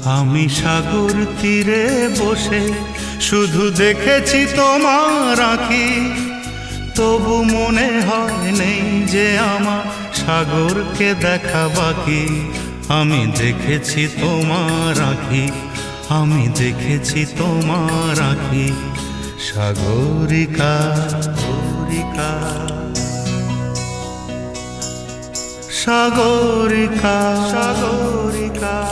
আমি সাগর তীরে বসে শুধু দেখেছি তোমার আঁখি, তবু মনে হয় নেই যে আমার সাগরকে দেখা বাকি। আমি দেখেছি তোমার আঁখি, আমি দেখেছি তোমার আঁখি, সাগরিকা সাগরিকা সাগরিকা সাগরিকা।